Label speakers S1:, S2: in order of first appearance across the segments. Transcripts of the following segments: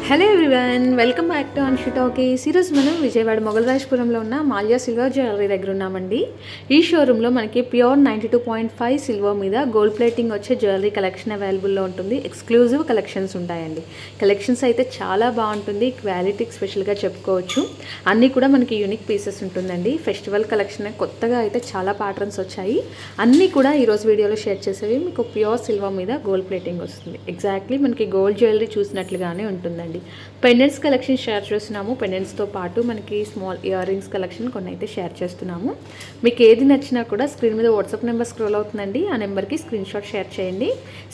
S1: Hello everyone, welcome back to Anshi talkies. ఈరోజు మనం విజయవాడ మొగల్రాజ్పురంలో ఉన్న మాల్యా సిల్వర్ జ్యువెలరీ దగ్గర ఉన్నామండి. ఈ షోరూంలో మనకి ప్యూర్ 92.5 సిల్వర్ మీద గోల్డ్ ప్లేటింగ్ వచ్చే జ్యువెలరీ కలెక్షన్ అవైలబుల్లో ఉంటుంది. ఎక్స్క్లూజివ్ కలెక్షన్స్ ఉంటాయండి. కలెక్షన్స్ అయితే చాలా బాగుంటుంది, క్వాలిటీకి స్పెషల్గా చెప్పుకోవచ్చు. అన్నీ కూడా మనకి యూనిక్ పీసెస్ ఉంటుందండి. ఫెస్టివల్ కలెక్షన్ కొత్తగా అయితే చాలా ప్యాటర్న్స్ వచ్చాయి. అన్నీ కూడా ఈరోజు వీడియోలో షేర్ చేసేవి మీకు ప్యూర్ సిల్వర్ మీద గోల్డ్ ప్లేటింగ్ వస్తుంది. ఎగ్జాక్ట్లీ మనకి గోల్డ్ జ్యువెలరీ చూసినట్లుగానే ఉంటుందండి. పెండెంట్స్ కలెక్షన్ షేర్ చేస్తున్నాము. పెండెంట్స్తో పాటు మనకి స్మాల్ ఇయర్ రింగ్స్ కలెక్షన్ కొన్ని అయితే షేర్ చేస్తున్నాము. మీకు ఏది నచ్చినా కూడా స్క్రీన్ మీద వాట్సాప్ నెంబర్ స్క్రోల్ అవుతుందండి. ఆ నెంబర్కి స్క్రీన్ షాట్ షేర్ చేయండి.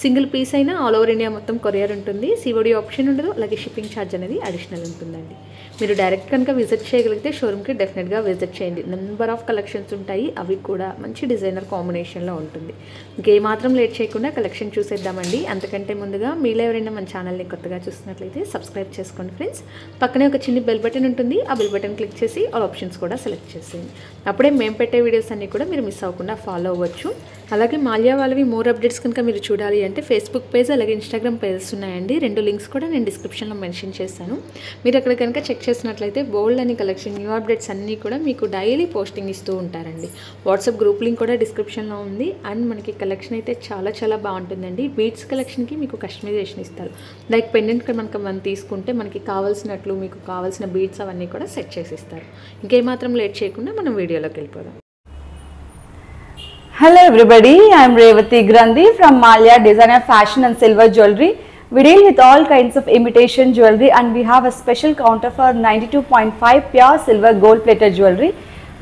S1: సింగిల్ పీస్ అయినా ఆల్ ఓవర్ ఇండియా మొత్తం కొరియర్ ఉంటుంది. సిఓడి ఆప్షన్ ఉండదు, అలాగే షిప్పింగ్ ఛార్జ్ అనేది అడిషనల్ ఉంటుందండి. మీరు డైరెక్ట్ కనుక విజిట్ చేయగలిగితే షోరూమ్కి డెఫినెట్గా విజిట్ చేయండి. నెంబర్ ఆఫ్ కలెక్షన్స్ ఉంటాయి, అవి కూడా మంచి డిజైనర్ కాంబినేషన్లో ఉంటుంది. ఇంకేమాత్రం లేట్ చేయకుండా కలెక్షన్ చూసేద్దామండి. అంతకంటే ముందుగా మీలో ఎవరైనా మన ఛానల్ని కొత్తగా చూస్తున్నట్లయితే సబ్స్క్రైబ్ చేసుకోండి ఫ్రెండ్స్. పక్కనే ఒక చిన్న బెల్ బటన్ ఉంటుంది. ఆ బెల్ బటన్ క్లిక్ చేసి ఆల్ ఆప్షన్స్ కూడా సెలెక్ట్ చేసేయండి. అప్పుడే మేము పెట్టే వీడియోస్ అన్నీ కూడా మీరు మిస్ అవ్వకుండా ఫాలో అవ్వచ్చు. అలాగే మాల్యా వాళ్ళవి మోర్ అప్డేట్స్ కనుక మీరు చూడాలి అంటే ఫేస్బుక్ పేజ్ అలాగే ఇన్స్టాగ్రామ్ పేజెస్ ఉన్నాయండి. రెండు లింక్స్ కూడా నేను డిస్క్రిప్షన్లో మెన్షన్ చేస్తాను. మీరు అక్కడ కనుక చెక్ చేసినట్లయితే బోల్డ్ అని కలెక్షన్ న్యూ అప్డేట్స్ అన్నీ కూడా మీకు డైలీ పోస్టింగ్ ఇస్తూ ఉంటారండి. వాట్సాప్ గ్రూప్ లింక్ కూడా డిస్క్రిప్షన్లో ఉంది. అండ్ మనకి కలెక్షన్ అయితే చాలా బాగుంటుందండి. బీడ్స్ కలెక్షన్కి మీకు కస్టమైజేషన్ ఇస్తారు. లైక్ పెండెంట్ మనం తీసుకుంటే మనకి కావాల్సినట్లు మీకు కావాల్సిన బీడ్స్ అవన్నీ కూడా సెట్ చేసి ఇస్తారు. ఇంకేమాత్రం లేట్ చేయకుండా మనం వీడియోలోకి వెళ్ళిపోదాం.
S2: Hello everybody, I am Revati Grandi from Malya Designer Fashion and Silver Jewelry. We deal with all kinds of imitation jewelry and we have a special counter for 92.5 pure silver gold plated jewelry.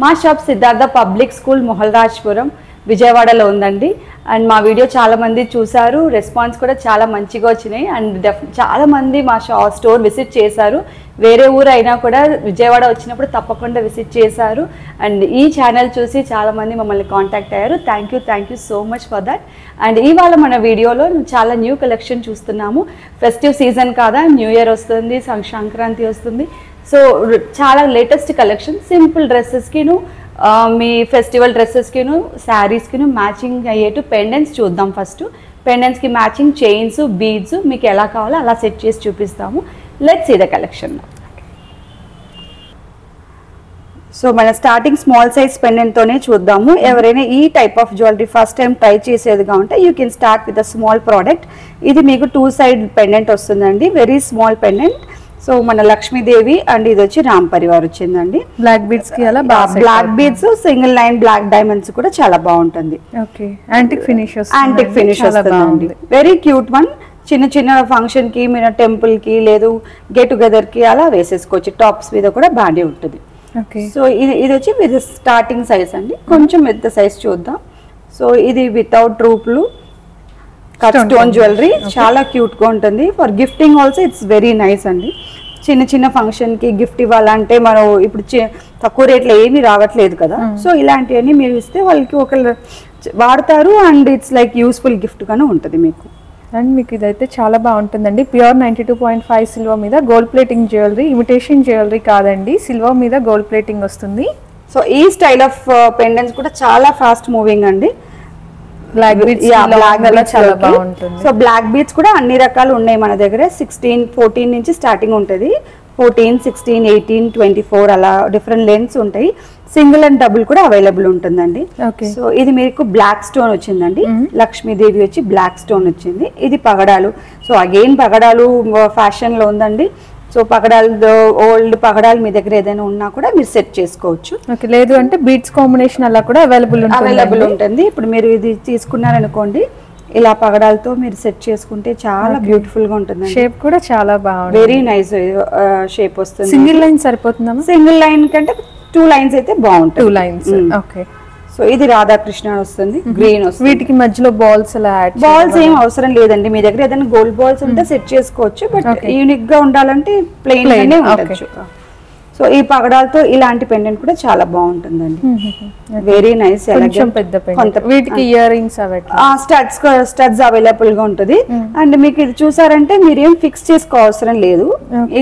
S2: మా shop Siddhartha public school Moghalrajpuram విజయవాడలో ఉందండి. And మా video చాలామంది చూసారు, response కూడా చాలా మంచిగా వచ్చినాయి. అండ్ చాలామంది మా స్టోర్ విజిట్ చేశారు. వేరే ఊరు అయినా కూడా విజయవాడ వచ్చినప్పుడు తప్పకుండా విజిట్ చేశారు. అండ్ ఈ ఛానల్ చూసి చాలామంది మమ్మల్ని కాంటాక్ట్ అయ్యారు. Thank you so much for that. And ఇవాళ మన వీడియోలో చాలా న్యూ కలెక్షన్ చూస్తున్నాము. ఫెస్టివ్ సీజన్ కాదా, న్యూ ఇయర్ వస్తుంది, సంక్రాంతి వస్తుంది. సో చాలా లేటెస్ట్ కలెక్షన్ సింపుల్ డ్రెస్సెస్కిను మీ ఫెస్టివల్ డ్రెస్సెస్కిను శారీస్కిను మ్యాచింగ్ అయ్యేటు పెండెంట్స్ చూద్దాం. ఫస్ట్ పెండెంట్స్కి మ్యాచింగ్ చైన్స్ బీడ్స్ మీకు ఎలా కావాలో అలా సెట్ చేసి చూపిస్తాము. Let's see the collection. So మన స్టార్టింగ్ స్మాల్ సైజ్ పెండెంట్తోనే చూద్దాము. ఎవరైనా ఈ type of jewellery first time try చేసేదిగా ఉంటే you can start with a small product. ఇది మీకు 2 సైడ్ పెండెంట్ వస్తుందండి, వెరీ స్మాల్ పెండెంట్. సో మన లక్ష్మీదేవి అండ్ ఇది వచ్చి రామ్ పరివార్ వచ్చిందండి.
S1: బ్లాక్ బీడ్స్ కి అలా
S2: black beads single line black diamonds కూడా చాలా బాగుంటుంది.
S1: ఓకే, యాంటిక్ ఫినిష్
S2: వస్తుందండి. Very cute one. చిన్న ఫంక్షన్ కి మీరు టెంపుల్ కి లేదు గెట్ టుగెదర్ కి అలా వేసేసుకోవచ్చు. టాప్స్ మీద కూడా బాగానే ఉంటుంది. సో ఇది వచ్చి విత్ స్టార్టింగ్ సైజ్ అండి. కొంచెం పెద్ద సైజ్ చూద్దాం. సో ఇది వితౌట్ రూపులు కట్ స్టోన్ జ్యువెలరీ చాలా క్యూట్ గా ఉంటుంది. For gifting also it's very nice అండి. చిన్న ఫంక్షన్ కి గిఫ్ట్ ఇవ్వాలంటే మనం ఇప్పుడు తక్కువ రేట్లో ఏమీ రావట్లేదు కదా. సో ఇలాంటివన్నీ మీరు ఇస్తే వాళ్ళకి ఒకళ్ళు వాడతారు and it's like useful gift గానే ఉంటుంది మీకు.
S1: అండ్ మీకు ఇదైతే చాలా బాగుంటుందండి. ప్యూర్ 92.5 సిల్వర్ మీద gold plating jewellery, imitation jewellery కాదండి, సిల్వర్ మీద గోల్డ్ ప్లేటింగ్ వస్తుంది.
S2: సో ఈ స్టైల్ ఆఫ్ పెండెంట్స్ కూడా చాలా ఫాస్ట్ మూవింగ్ అండి. బ్లాక్ బీడ్స్ చాలా బాగుంటుంది. సో బ్లాక్ బీడ్స్ కూడా అన్ని రకాలు ఉన్నాయి మన దగ్గర. 16, 14 నుంచి స్టార్టింగ్ ఉంటుంది. 14, 16, 18, 24 అలా డిఫరెంట్ లెన్స్ ఉంటాయి. సింగిల్ అండ్ డబుల్ కూడా అవైలబుల్ ఉంటుందండి. సో ఇది మీకు బ్లాక్ స్టోన్ వచ్చిందండి. లక్ష్మీదేవి వచ్చి బ్లాక్ స్టోన్ వచ్చింది. ఇది పగడాలు. సో అగైన్ పగడాలు ఫ్యాషన్ లో ఉందండి. సో పగడాలు ఓల్డ్ పగడాలు మీ దగ్గర ఏదైనా ఉన్నా కూడా మీరు సెట్ చేసుకోవచ్చు.
S1: లేదు అంటే బీడ్స్ కాంబినేషన్ అలా కూడా అవైలబుల్
S2: ఉంటుంది. ఇప్పుడు మీరు ఇది తీసుకున్నారనుకోండి, ఇలా పగడాలతో మీరు సెట్ చేసుకుంటే చాలా బ్యూటిఫుల్ గా ఉంటుంది.
S1: షేప్ కూడా చాలా బాగుంది,
S2: వెరీ నైస్ షేప్ వస్తుంది.
S1: సింగిల్ లైన్ సరిపోతుందా?
S2: సింగిల్ లైన్ కంటే 2 లైన్స్ అయితే బాగుంటుంది.
S1: 2 లైన్స్. ఓకే.
S2: సో ఇది రాధాకృష్ణ వస్తుంది, గ్రీన్ వస్తుంది.
S1: వీటికి మధ్యలో బాల్స్
S2: బాల్స్ ఏం అవసరం లేదండి. మీ దగ్గర ఏదైనా గోల్డ్ బాల్స్ ఉంటే సెట్ చేసుకోవచ్చు. బట్ యూనిక్ గా ఉండాలంటే ప్లెయిన్ గానే ఉండొచ్చు. సో ఈ పగడాలతో ఇలాంటి పెండెంట్ కూడా చాలా బాగుంటుందండి. Very nice.
S1: వీటికి ఇయర్ రింగ్స్
S2: స్టడ్స్ అవైలబుల్ గా ఉంటుంది. అండ్ మీకు ఇది చూసారంటే మీరు ఏం ఫిక్స్ చేసుకోవసరం లేదు.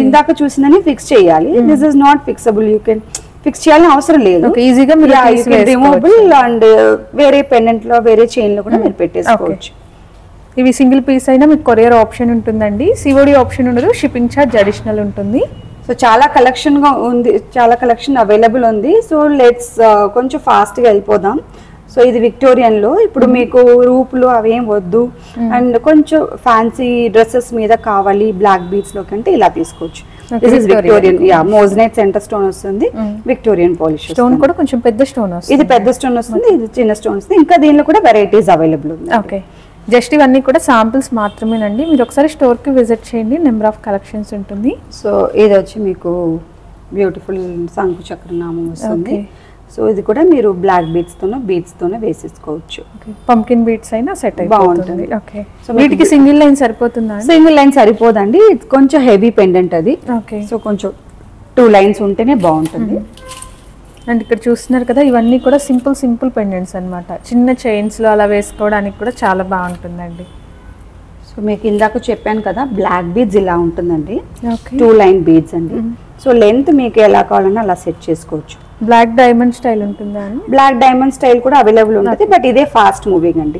S2: ఇందాక చూసిందని ఫిక్స్ చేయాలి. This is not fixable. You can fix చేయాలని అవసరం లేదు.
S1: ఈజీగా
S2: రిమూవబుల్. అండ్ వేరే పెండెంట్ లో వేరే చైన్ లో కూడా మీరు పెట్టేసుకోవచ్చు.
S1: ఇవి సింగిల్ పీస్ అయినా మీకు కొరియర్ ఆప్షన్ ఉంటుందండి, సిఓడి ఆప్షన్ ఉండదు, షిప్పింగ్ ఛార్జ్ అడిషనల్ ఉంటుంది.
S2: సో చాలా కలెక్షన్గా ఉంది, చాలా కలెక్షన్ అవైలబుల్ ఉంది. సో లెట్స్ కొంచెం ఫాస్ట్గా వెళ్ళిపోదాం. సో ఇది విక్టోరియన్లో ఇప్పుడు మీకు రూపులు అవేం వద్దు అండ్ కొంచెం ఫ్యాన్సీ డ్రెస్సెస్ మీద కావాలి బ్లాక్ బీడ్స్లో కంటే ఇలా తీసుకోవచ్చు. This is Victorian, moissanite centre stone వస్తుంది, విక్టోరియన్ పాలిష్
S1: స్టోన్ కూడా కొంచెం పెద్ద స్టోన్ వస్తుంది.
S2: ఇది పెద్ద స్టోన్ వస్తుంది, ఇది చిన్న స్టోన్ వస్తుంది. ఇంకా దీనిలో కూడా వెరైటీస్ అవైలబుల్ ఉంది.
S1: ఓకే, జస్ట్ ఇవన్నీ కూడా శాంపిల్స్ మాత్రమేనండి. మీరు ఒకసారి స్టోర్కి విజిట్ చేయండి, నెంబర్ ఆఫ్ కలెక్షన్స్ ఉంటుంది.
S2: సో ఇది వచ్చి మీకు బ్యూటిఫుల్ శంకు చక్రనామం వస్తుంది. సో ఇది కూడా మీరు బ్లాక్ బీడ్స్తోనే వేసేసుకోవచ్చు.
S1: పంకిన్ బీడ్స్ అయినా సెట్
S2: బాగుంటుంది.
S1: ఓకే, సో వీటికి సింగిల్ లైన్ సరిపోతుందా?
S2: సింగిల్ లైన్ సరిపోదండి, కొంచెం హెవీ పెండెంట్ అది.
S1: ఓకే,
S2: సో కొంచెం 2 లైన్స్ ఉంటేనే బాగుంటుంది.
S1: అండ్ ఇక్కడ చూస్తున్నారు కదా, ఇవన్నీ కూడా సింపుల్ పెండెంట్స్ అన్నమాట. చిన్న చైన్స్లో అలా వేసుకోవడానికి కూడా చాలా బాగుంటుందండి.
S2: సో మీకు ఇందాక చెప్పాను కదా, బ్లాక్ బీడ్స్ ఇలా ఉంటుందండి, 2 లైన్ బీడ్స్ అండి. సో లెంత్ మీకు ఎలా కావాలన్నా అలా సెట్ చేసుకోవచ్చు.
S1: బ్లాక్ డైమండ్ స్టైల్ ఉంటుందా?
S2: బ్లాక్ డైమండ్ స్టైల్ కూడా అవైలబుల్ ఉంటుంది, బట్ ఇదే ఫాస్ట్ మూవింగ్ అండి.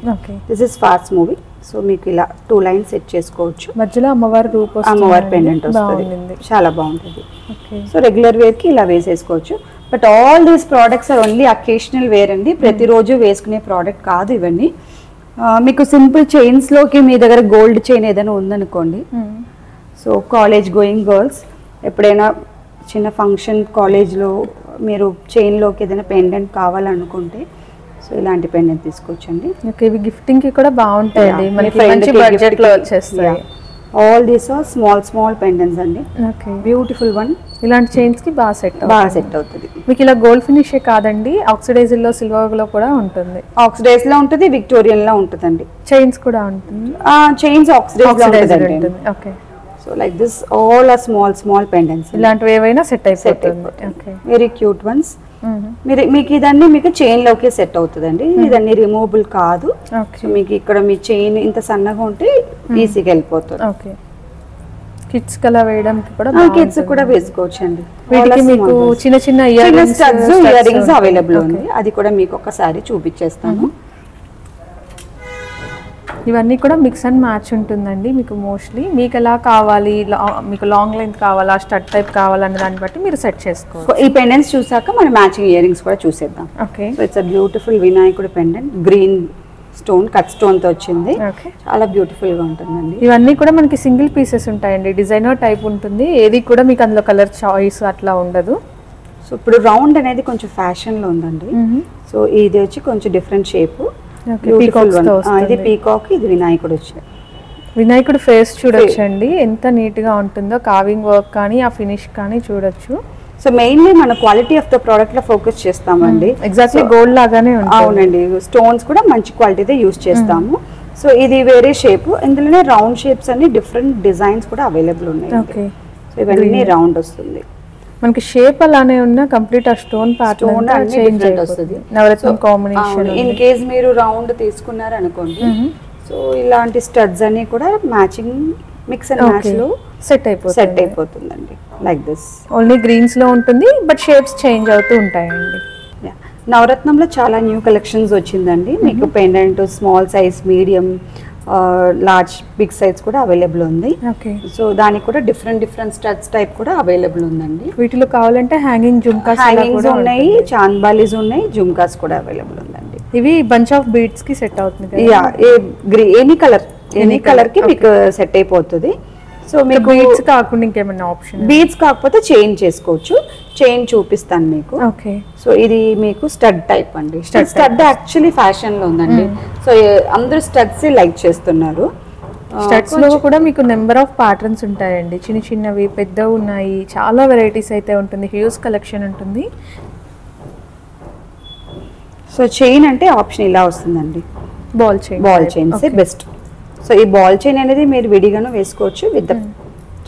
S2: This is fast moving. So మీకు ఇలా 2 లైన్స్ సెట్ చేసుకోవచ్చు.
S1: మధ్యలో అమ్మవారి రూపం,
S2: అమ్మవారి పెండెంట్ వస్తుంది, చాలా బాగుంటుంది. సో రెగ్యులర్ వేర్ కి ఇలా వేసేసుకోవచ్చు. But all these products are only occasional wear అండి, ప్రతిరోజు వేసుకునే ప్రోడక్ట్ కాదు ఇవన్నీ. మీకు సింపుల్ చైన్స్ లోకి మీ దగ్గర గోల్డ్ చైన్ ఏదైనా ఉందనుకోండి, సో కాలేజ్ గోయింగ్ గర్ల్స్ ఎప్పుడైనా చిన్న ఫంక్షన్ కాలేజ్లో మీరు చైన్లోకి ఏదైనా పెండెంట్ కావాలనుకుంటే సో ఇలాంటి పెండెంట్ తీసుకోవచ్చండి.
S1: ఇవి గిఫ్టింగ్ కి కూడా బాగుంటాయండి, మనకి మంచి బడ్జెట్ లో వచ్చేస్తాయి.
S2: All these are small pendants అండి. Beautiful one.
S1: ఇలాంటి చైన్స్ కి బాగా సెట్
S2: అవుతుంది.
S1: మీకు ఇలా గోల్డ్ ఫినిష్ కాదండి, ఆక్సిడైజ్డ్ లో సిల్వర్ లో కూడా ఉంటుంది.
S2: ఆక్సిడైజ్ లో ఉంటుంది, విక్టోరియన్ లో ఉంటుందండి.
S1: చైన్స్ కూడా ఉంటుంది,
S2: చైన్స్ ఆక్సిడైజ్ ఉంటుంది.
S1: Okay,
S2: so like this all are small pendants.
S1: ఇలాంటివి ఏవైనా సెట్ అయిపోతుంది. Okay,
S2: very cute ones. మీకు ఇదన్నీ మీకు చైన్ లోకే సెట్ అవుతుందండి, ఇదన్నీ రిమూవబుల్ కాదు. సో మీకు ఇక్కడ మీ చైన్ ఇంత సన్నగా ఉంటే ఈజీగా వెళ్ళిపోతుంది.
S1: ఓకే, కిడ్స్ కలా వేయడానికి కూడా,
S2: కిడ్స్ కూడా వేసుకోవచ్చు అండి.
S1: మీకు చిన్న ఇయర్
S2: రింగ్స్ అవైలబుల్ ఉంది, అది కూడా మీకు ఒకసారి చూపించేస్తాను.
S1: ఇవన్నీ కూడా మిక్స్ అండ్ మ్యాచ్ ఉంటుందండి. మీకు మోస్ట్లీ మీకు ఎలా కావాలి, మీకు లాంగ్ లెంత్ కావాలా, స్టడ్ టైప్ కావాలన్న దాన్ని బట్టి మీరు సెట్ చేసుకోవచ్చు.
S2: ఈ పెండెంట్స్ చూసాక మనం మ్యాచింగ్ ఇయర్ రింగ్స్ కూడా చూసేద్దాం.
S1: Okay,
S2: so it's a beautiful వినాయకుడి pendant, green stone, cut stone తో వచ్చింది. చాలా బ్యూటిఫుల్ గా ఉంటుందండి.
S1: ఇవన్నీ కూడా మనకి సింగిల్ పీసెస్ ఉంటాయండి, డిజైనర్ టైప్ ఉంటుంది. ఏది కూడా మీకు అందులో కలర్ చాయిస్ అట్లా ఉండదు.
S2: సో ఇప్పుడు రౌండ్ అనేది కొంచెం ఫ్యాషన్ లో ఉందండి. సో ఇది వచ్చి కొంచెం డిఫరెంట్ షేప్, ఇది పీకాక్, ఇది వినాయకుడు వచ్చాడు.
S1: వినాయకుడు ఫేస్ చూడొచ్చండి, ఎంత నీట్ గా ఉంటుందో. కావింగ్ వర్క్ కానీ ఆ ఫినిష్ కానీ చూడొచ్చు.
S2: సో మెయిన్లీ మన క్వాలిటీ ఆఫ్ ద ప్రోడక్ట్ లో ఫోకస్ చేస్తామండి.
S1: ఎగ్జాక్ట్లీ గోల్డ్ లాగానే ఉంటుంది.
S2: అవునండి, స్టోన్స్ కూడా మంచి క్వాలిటీదే యూజ్ చేస్తాము. సో ఇది వేరే షేప్, ఇందులోనే రౌండ్ షేప్స్ అన్ని డిఫరెంట్ డిజైన్స్ కూడా అవైలబుల్ ఉన్నాయి.
S1: ఓకే,
S2: సో ఇవన్నీ రౌండ్ వస్తుంది.
S1: మనకి షేప్ అలానే ఉన్న కంప్లీట్ ఆ స్టోన్ ప్యాటర్న్ చేంజ్ అవుతుంది. నవరత్నం కాంబినేషన్.
S2: ఇన్ కేస్ మీరు రౌండ్ తీసుకున్నారు అనుకోండి, సో ఇలాంటి స్టడ్స్ అన్ని కూడా మ్యాచింగ్ మిక్స్ అండ్ మ్యాచ్ లో సెట్ అయిపోతుందండి. లైక్ దిస్
S1: ఓన్లీ గ్రీన్స్ లో ఉంటుంది, బట్ షేప్స్ చేంజ్ అవుతూ ఉంటాయండి.
S2: నవరత్నంలో చాలా న్యూ కలెక్షన్స్ వచ్చిందండి. మీకు pendant small size, medium, large, big size కూడా అవైలబుల్ ఉంది. సో దానికి కూడా డిఫరెంట్ స్టడ్స్ టైప్ కూడా అవైలబుల్ ఉందండి.
S1: వీటిలో కావాలంటే హ్యాంగింగ్ జుమ్కాస్
S2: ఉన్నాయి, చాంద్బాలీస్ ఉన్నాయి, జుమ్కాస్ కూడా అవైలబుల్ ఉందండి.
S1: ఇవి బంచ్ ఆఫ్ బీడ్స్ కి సెట్ అవుతుంది.
S2: ఎనీ కలర్ కి మీకు సెట్ అయిపోతుంది. సో మీకు
S1: బీడ్స్ కాకుండా ఇంకేమైనా ఆప్షన్?
S2: బీడ్స్ కాకపోతే చైన్ చేసుకోవచ్చు. చైన్ చూపిస్తాను మీకు.
S1: ఓకే,
S2: సో ఇది మీకు స్టడ్ టైప్ అండి. స్టడ్ యాక్చువల్లీ ఫ్యాషన్ లో ఉందండి. సో అందరూ స్టడ్స్ లైక్ చేస్తున్నారు.
S1: స్టడ్స్ లో కూడా మీకు నెంబర్ ఆఫ్ ప్యాటర్న్స్ ఉంటాయండి, చిన్నవి, పెద్దవి ఉన్నాయి, చాలా వెరైటీస్ అయితే ఉంటుంది, హ్యూజ్ కలెక్షన్ ఉంటుంది.
S2: సో చైన్ అంటే ఆప్షన్ ఇలా వస్తుందండి, బాల్ చైన్స్ బెస్ట్. సో ఈ బాల్ చైన్ అనేది మీరు విడిగాను వేసుకోవచ్చు, విత్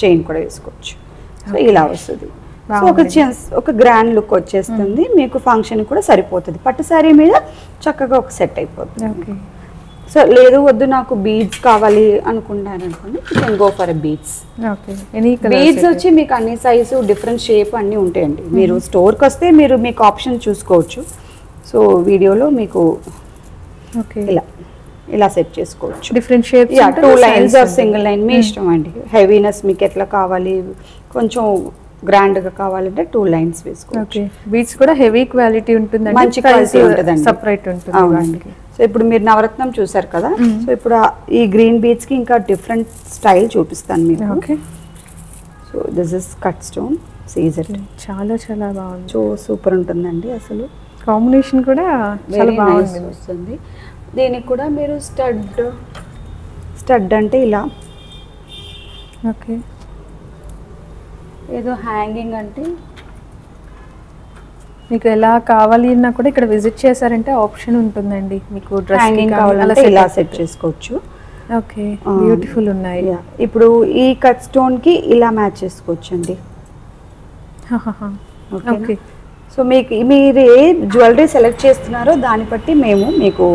S2: చైన్ కూడా వేసుకోవచ్చు. సో ఇలా వస్తుంది. సో ఒక గ్రాండ్ లుక్ వచ్చేస్తుంది, మీకు ఫంక్షన్ కూడా సరిపోతుంది. పట్టు శారీ మీద చక్కగా ఒక సెట్ అయిపోతుంది. సో లేదు వద్దు నాకు బీడ్స్ కావాలి అనుకుంటారు అనుకోండి, గో ఫర్ బీడ్స్. బీడ్స్ వచ్చి మీకు అన్ని సైజు, డిఫరెంట్ షేప్ అన్నీ ఉంటాయండి. మీరు స్టోర్కి వస్తే మీరు మీకు ఆప్షన్ చూసుకోవచ్చు. సో వీడియోలో మీకు ఇలా ఇలా సెట్ చేసుకోవచ్చు.
S1: Different shapes,
S2: 2 lines or single line మీ ఇష్టం అండి. హెవీనెస్ మీకు ఎట్లా కావాలి, కొంచెం గ్రాండ్గా కావాలంటే 2 లైన్స్ వేసుకోవచ్చు.
S1: ఓకే, బీడ్స్ కూడా హెవీ క్వాలిటీ ఉంటుందండి,
S2: మంచి క్వాలిటీ ఉంటుందండి,
S1: సెపరేట్ ఉంటుంది.
S2: అవునండి. సో ఇప్పుడు మీరు నవరత్నం చూసారు కదా, సో ఇప్పుడు ఈ గ్రీన్ బీడ్స్కి ఇంకా డిఫరెంట్ స్టైల్ చూపిస్తాను మీకు.
S1: Okay,
S2: so this is cut stone Caesar.
S1: చాలా చాలా బాగుంది,
S2: సో సూపర్ ఉంటుందండి. అసలు
S1: కాంబినేషన్ కూడా చాలా బాగుంది
S2: వస్తుంది. దీనికి కూడా మీరు స్టడ్ అంటే ఇలా,
S1: ఓకే,
S2: ఏదో హ్యాంగింగ్ అంటే
S1: మీకు ఎలా కావాలి అన్నా కూడా ఇక్కడ విజిట్ చేశారంటే ఆప్షన్ ఉంటుందండి. మీకు డ్రెస్
S2: హ్యాంగింగ్ కావాలంటే ఇలా సెట్ చేసుకోవచ్చు.
S1: ఓకే, బ్యూటిఫుల్ ఉన్నాయి.
S2: ఇప్పుడు ఈ కట్ స్టోన్ కి ఇలా మ్యాచ్ చేసుకోవచ్చు అండి.
S1: ఓకే,
S2: సో మీకు మీరు ఏ జ్యువెలరీ సెలెక్ట్ చేస్తున్నారో దాన్ని బట్టి మేము మీకు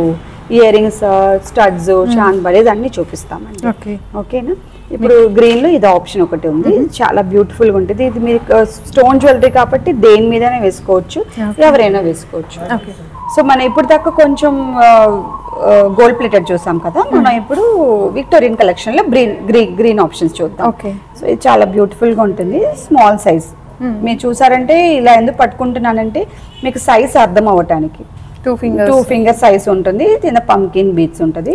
S2: ఇయర్ రింగ్స్, స్టడ్స్, చాంద్బడేది అన్ని చూపిస్తామండి.
S1: ఓకే,
S2: ఓకేనా. ఇప్పుడు గ్రీన్ లో ఇది ఆప్షన్ ఒకటి ఉంది, చాలా బ్యూటిఫుల్ గా ఉంటుంది. ఇది మీకు స్టోన్ జ్యువెలరీ కాబట్టి దేని మీదనే వేసుకోవచ్చు, ఎవరైనా వేసుకోవచ్చు. సో మనం ఇప్పుడు దాకా కొంచెం గోల్డ్ ప్లేటెడ్ చూసాం కదా, మనం ఇప్పుడు విక్టోరియన్ కలెక్షన్ లో గ్రీన్ ఆప్షన్స్ చూద్దాం. సో ఇది చాలా బ్యూటిఫుల్ గా ఉంటుంది, స్మాల్ సైజ్. మీరు చూసారంటే ఇలా ఎందుకు పట్టుకుంటున్నానంటే మీకు సైజ్ అర్థం అవ్వటానికి. 2 ఫింగర్ సైజ్ ఉంటుంది, కింద పంకిన్ బీడ్స్ ఉంటుంది.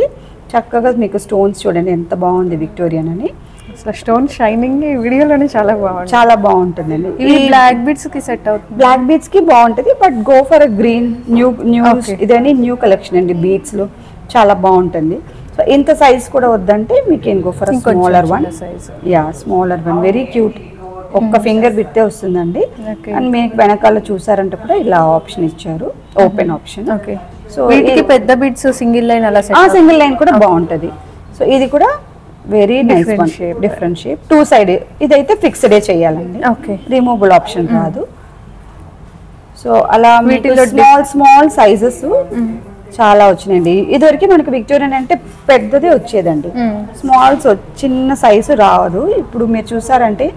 S2: చక్కగా మీకు స్టోన్స్ చూడండి ఎంత బాగుంది, విక్టోరియన్ అని.
S1: స్టోన్ షైనింగ్ వీడియోలోనే చాలా బాగుంది,
S2: చాలా బాగుంటుందండి.
S1: ఇది బ్లాక్ బీడ్స్ కి సెట్ అవుతుంది,
S2: బ్లాక్ బీడ్స్ కి బాగుంటుంది, but go for a green new ఇదని న్యూ కలెక్షన్ అండి. బీడ్స్ లో చాలా బాగుంటుంది. సో ఇంత సైజ్ కూడా వద్దంటే మీకు ఏం go for smaller one. Smaller one, very cute. ఒక్క ఫింగర్ బిట్టే వస్తుందండి. అండ్ మీకు వెనకాల చూసారంటే కూడా ఇలా ఆప్షన్ ఇచ్చారు, ఓపెన్ ఆప్షన్.
S1: సో వీటికి పెద్ద బిట్స్ సింగిల్ లైన్ అలా
S2: సింగిల్ లైన్ కూడా బాగుంటది. సో ఇది కూడా very nice one, different shape, 2 side. ఇదైతే ఫిక్స్డ్ చేయాలండి, రిమూవబుల్ ఆప్షన్ రాదు. సో అలా వీటిలో స్మాల్ సైజెస్ చాలా వచ్చినాయండి. ఇదివరకు మనకు విక్టోరియన్ అంటే పెద్దదే వచ్చేదండి, స్మాల్స్ చిన్న సైజు రాదు. ఇప్పుడు మీరు చూసారంటే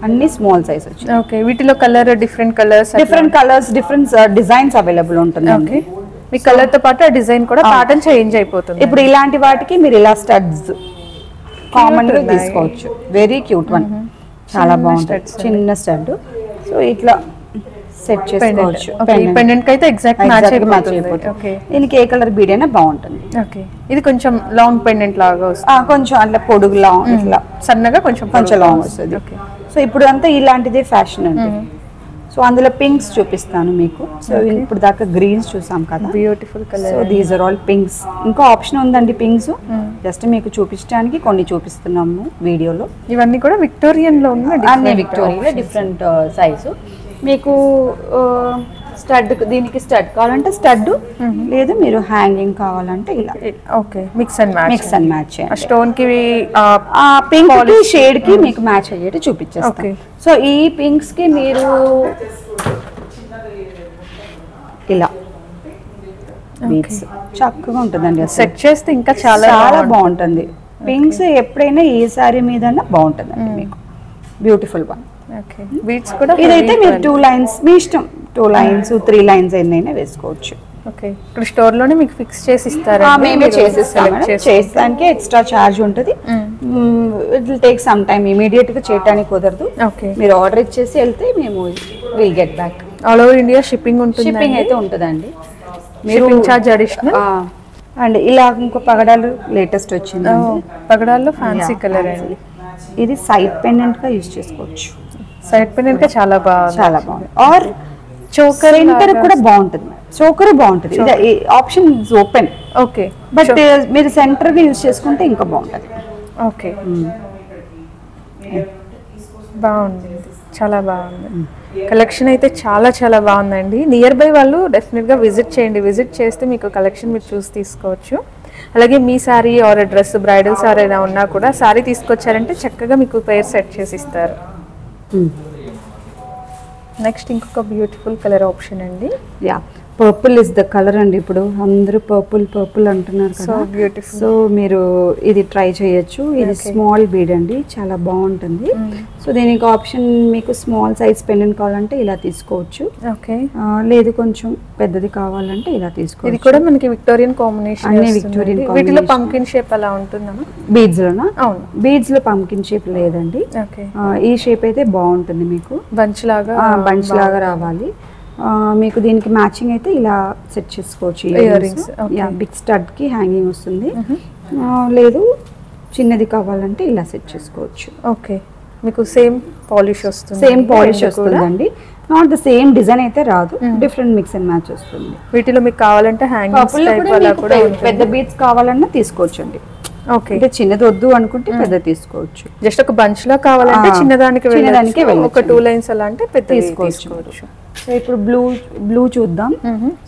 S2: అన్ని స్మాల్ సైజ్ వచ్చాయి.
S1: ఓకే, వీటిలో colour different colours,
S2: different designs available ఉంటుంది.
S1: మీ కలర్ తో పాటు ఆ డిజైన్ కూడా ప్యాటర్న్ చేంజ్ అయిపోతుంది.
S2: ఇప్పుడు ఇలాంటి వాటికి మీరు ఇలా స్టడ్స్ కామన్ గా తీసుకోవచ్చు, వెరీ క్యూట్ వన్, చాలా బాగుంటుంది, చిన్న స్టడ్. సో ఇట్లా సెట్ చేసుకోవచ్చు.
S1: పెండెంట్ కి అయితే ఎగ్జాక్ట్ మ్యాచ్ అయిపోతుంది.
S2: దీనికి ఏ కలర్ బీడ్ అయినా బాగుంటుంది.
S1: ఓకే, ఇది కొంచెం లాంగ్ పెండెంట్ లాగా వస్తుంది,
S2: కొంచెం అట్లా పొడుగు లాంగ్, ఇట్లా
S1: సన్నగా కొంచెం
S2: లాంగ్ వస్తుంది. సో ఇప్పుడు అంతా ఇలాంటిదే ఫ్యాషన్ అండి. సో అందులో పింక్స్ చూపిస్తాను మీకు. సో ఇప్పుడు దాకా గ్రీన్స్ చూసాం కదా,
S1: beautiful colour.
S2: So these are all pinks. ఇంకా ఆప్షన్ ఉందండి పింక్స్, జస్ట్ మీకు చూపించడానికి కొన్ని చూపిస్తున్నాము వీడియోలో.
S1: ఇవన్నీ కూడా విక్టోరియన్ లో ఉన్న,
S2: అన్ని విక్టోరియన్ డిఫరెంట్ సైజు. మీకు స్టడ్, దీనికి స్టడ్ కావాలంటే స్టడ్, లేదు మీరు హ్యాంగింగ్ కావాలంటే ఇలా.
S1: Okay, mix and match. Stone కి
S2: పింక్ కి షేడ్ కి మీకు మ్యాచ్ అయ్యేది చూపించేస్తాను. సో ఈ పింక్స్ కి మీరు ఇలా బీడ్స్ చక్కగా ఉంటుందండి,
S1: సెట్ చేస్తే ఇంకా చాలా
S2: బాగుంటుంది. పింక్స్ ఎప్పుడైనా ఏ సారీ మీద బాగుంటుందండి మీకు, బ్యూటిఫుల్ వన్.
S1: బీడ్స్ కూడా
S2: ఇదైతే మీరు 2 లైన్స్ మీ ఇష్టం, 2 లైన్స్ 3 లైన్స్ ఎన్నైనా వేసుకోవచ్చు.
S1: ఓకే, ఇక్కడ స్టోర్ లోనే మీకు ఫిక్స్ చేసి ఇస్తారా?
S2: మేమే చేసిస్తాం, చేస్తానికి ఎక్స్ట్రా చార్జ్ ఉంటుంది. It will take some time, immediate గా చేయడానికి కుదరదు. మీరు ఆర్డర్ ఇచ్చేసి వెళ్తే మేము will get back.
S1: All over India shipping ఉంటుంది,
S2: షిప్పింగ్ అయితే ఉంటుందండి.
S1: మీరు చార్జ్ అడిషనల్.
S2: అండ్ ఇలా ఇంకో పగడాలు లేటెస్ట్ వచ్చింది,
S1: పగడాల్లో ఫ్యాన్సీ కలర్ అండి.
S2: ఇది సైడ్ పెండెంట్ గా యూజ్ చేసుకోవచ్చు,
S1: సైడ్ పెండెంట్ గా చాలా బాగుంది.
S2: ఆర్ చోకర్ సెంటర్ కూడా బాగుంటుంది, చోకర్ బాగుంటుంది. ఇది option is open.
S1: Okay,
S2: but మీరు సెంటర్ గా యూజ్ చేసుకుంటే ఇంకా బాగుంటుంది.
S1: ఓకే, బాగుంది, చాలా బాగుంది. కలెక్షన్ అయితే చాలా చాలా బాగుందండి. నియర్ బై వాళ్ళు డెఫినెట్గా విజిట్ చేయండి, విజిట్ చేస్తే మీకు కలెక్షన్ మీరు చూసి తీసుకోవచ్చు. అలాగే మీ sari or dress, bridal sari అయినా ఉన్నా కూడా శారీ తీసుకొచ్చారంటే చక్కగా మీకు పేర్ సెట్ చేసి ఇస్తారు. నెక్స్ట్ ఇంకొక బ్యూటిఫుల్ కలర్ ఆప్షన్ అండి.
S2: పర్పుల్ ఇస్ ద కలర్ అండి. ఇప్పుడు అందరూ పర్పుల్ అంటున్నారు కదా. సో మీరు ఇది ట్రై చేయొచ్చు. ఇది స్మాల్ బీడ్ అండి, చాలా బాగుంటుంది. సో దీనికి ఆప్షన్ మీకు స్మాల్ సైజ్ పెండెంట్ కావాలంటే ఇలా తీసుకోవచ్చు. లేదు కొంచెం పెద్దది కావాలంటే ఇలా తీసుకోవచ్చు.
S1: ఇది కూడా మనకి విక్టోరియన్ కాంబినేషన్.
S2: అన్ని విక్టోరియన్.
S1: వీటిలో పంకిన్ షేప్ అలా ఉంటుందా?
S2: బీడ్స్ లోనా? అవును, బీడ్స్ లో పంకిన్ షేప్ లేదండి. ఈ షేప్ అయితే బాగుంటుంది మీకు. బంచ్ లాగా రావాలి మీకు. దీనికి మ్యాచింగ్ అయితే ఇలా సెట్ చేసుకోవచ్చు. ఇయర్ రింగ్స్ బిగ్ స్టడ్ కి హ్యాంగింగ్ వస్తుంది. లేదు చిన్నది కావాలంటే ఇలా సెట్ చేసుకోవచ్చు.
S1: ఓకే, మీకు సేమ్ పాలిష్
S2: వస్తుందండి. నాట్ ద సేమ్ డిజైన్ అయితే రాదు, డిఫరెంట్ మిక్స్ అండ్ మ్యాచ్ వస్తుంది.
S1: వీటిలో మీకు కావాలంటే
S2: పెద్ద బీడ్స్ కావాలన్నా తీసుకోవచ్చు అండి. ఓకే, అంటే చిన్నది వద్దు అనుకుంటే పెద్ద తీసుకోవచ్చు.
S1: జస్ట్ ఒక బంచ్ లో కావాలంటే చిన్నదానికి ఒక 2 లైన్స్ అలా అంటే పెద్ద తీసుకోవచ్చు.
S2: సో ఇప్పుడు బ్లూ చూద్దాం.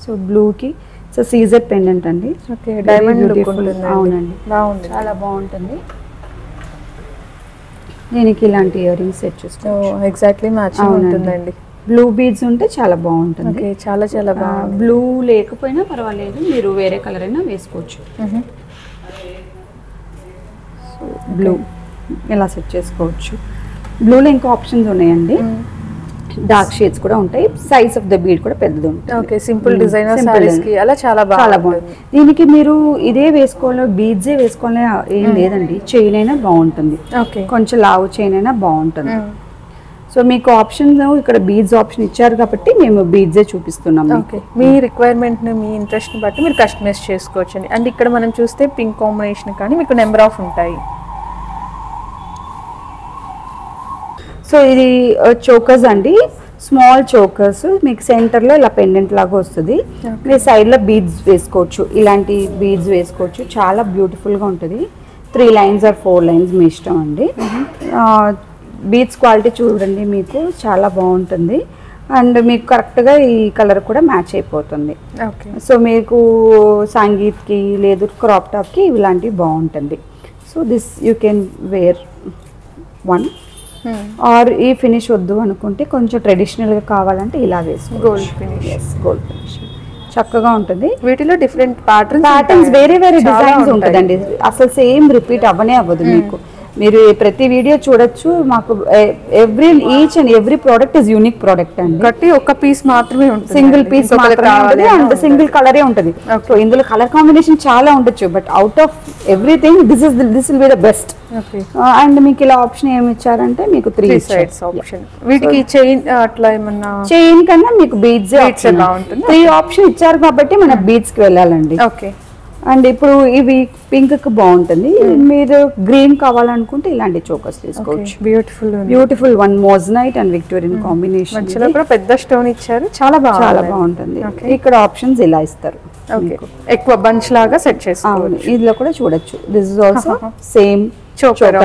S2: సో బ్లూకి సో సీజర్ పెండెంట్ అండి.
S1: ఓకే, డైమండ్ లుక్ ఉంటుంది.
S2: అవునండి, బాగుంది, చాలా బాగుంటుంది. దీనికి ఇలాంటి ఇయర్ రింగ్స్ సెట్ చేసుకోవచ్చు.
S1: ఎగ్జాక్ట్లీ మ్యాచింగ్ ఉంటుందండి.
S2: బ్లూ బీడ్స్ ఉంటే చాలా బాగుంటుంది.
S1: చాలా బాగుంది.
S2: బ్లూ లేకపోయినా పర్వాలేదు, మీరు వేరే కలర్ అయినా వేసుకోవచ్చు. బ్లూ ఇలా సెట్ చేసుకోవచ్చు. బ్లూలో ఇంకా ఆప్షన్స్ ఉన్నాయండి. డార్క్ షేడ్స్ కూడా ఉంటాయి. సైజ్ ఆఫ్ ద బీడ్ కూడా పెద్దది ఉంటుంది.
S1: ఓకే, సింపుల్ డిజైనర్ సారీస్ కి అలా చాలా బాగుంటుంది.
S2: దీనికి మీరు ఇదే వేసుకోవాలి, బీడ్సే వేసుకోవాలి ఏం లేదండి. చైన్ అయినా బాగుంటుంది.
S1: ఓకే,
S2: కొంచెం లావు చైన్ అయినా బాగుంటుంది. సో మీకు ఆప్షన్ ఇక్కడ బీడ్స్ ఆప్షన్ ఇచ్చారు కాబట్టి మేము బీడ్సే చూపిస్తున్నాం.
S1: ఓకే, మీ రిక్వైర్మెంట్ మీ ఇంట్రెస్ట్ ని బట్టి మీరు కస్టమైజ్ చేసుకోవచ్చు అండి. అండ్ ఇక్కడ మనం చూస్తే పింక్ కాంబినేషన్ కానీ మీకు నెంబర్ ఆఫ్ ఉంటాయి.
S2: సో ఇది చోకర్స్ అండి, స్మాల్ చోకర్స్. మీకు సెంటర్లో ఇలా పెండెంట్ లాగా వస్తుంది. మీరు సైడ్లో బీడ్స్ వేసుకోవచ్చు, ఇలాంటి బీడ్స్ వేసుకోవచ్చు. చాలా బ్యూటిఫుల్గా ఉంటుంది. 3 లైన్స్ ఆర్ 4 లైన్స్ మీ ఇష్టం అండి. బీడ్స్ క్వాలిటీ చూడండి, మీకు చాలా బాగుంటుంది. అండ్ మీకు కరెక్ట్గా ఈ కలర్ కూడా మ్యాచ్ అయిపోతుంది. సో మీకు సంగీత్కి లేదు క్రాప్ టాప్కి ఇలాంటివి బాగుంటుంది. So this you can wear one. Or ఈ ఫినిష్ వద్దు అనుకుంటే కొంచెం ట్రెడిషనల్గా కావాలంటే ఇలా వేసుకోవచ్చు. గోల్డ్ ఫినిష్ చక్కగా ఉంటుంది.
S1: వీటిలో డిఫరెంట్
S2: ప్యాటర్న్స్ వేరే డిజైన్స్ ఉంటుందండి. అసలు సేమ్ రిపీట్ అవ్వదు మీకు. మీరు ప్రతి వీడియో చూడొచ్చు. మాకు each and every product is unique product అండి.
S1: కాబట్టి ఒక పీస్ మాత్రమే ఉంటుంది,
S2: సింగిల్ పీస్ మాత్రమే ఉంటుంది. అండ్ సింగిల్ కలరే ఉంటుంది. సో ఇందులో కలర్ కాంబినేషన్ చాలా ఉండొచ్చు, but out of everything this will be the best. And మీకు ఇలా ఆప్షన్ ఏమి ఇచ్చారంటే మీకు 3 సైడ్స్
S1: ఆప్షన్. వీటికి చైన్ అట్లా ఏమన్నా
S2: చైన్ కన్నా మీకు బీడ్స్ బాగుంటుంది. 3 ఆప్షన్ ఇచ్చారు కాబట్టి మన బీడ్స్ కి వెళ్ళాలండి.
S1: ఓకే,
S2: అండ్ ఇప్పుడు ఇవి పింక్ కి బాగుంటుంది. మీరు గ్రీన్ కావాలనుకుంటే ఇలాంటి చోకర్స్ తీసుకోవచ్చు. Beautiful one moissanite and Victorian combination.
S1: పెద్ద స్టోన్ ఇచ్చారు, చాలా
S2: బాగుంటుంది. ఇక్కడ ఆప్షన్స్ ఇలా ఇస్తారు.
S1: ఎక్కువ బంచ్ లాగా సెట్ చేసుకోవాలి.
S2: ఇందులో కూడా చూడొచ్చు. This is also same choker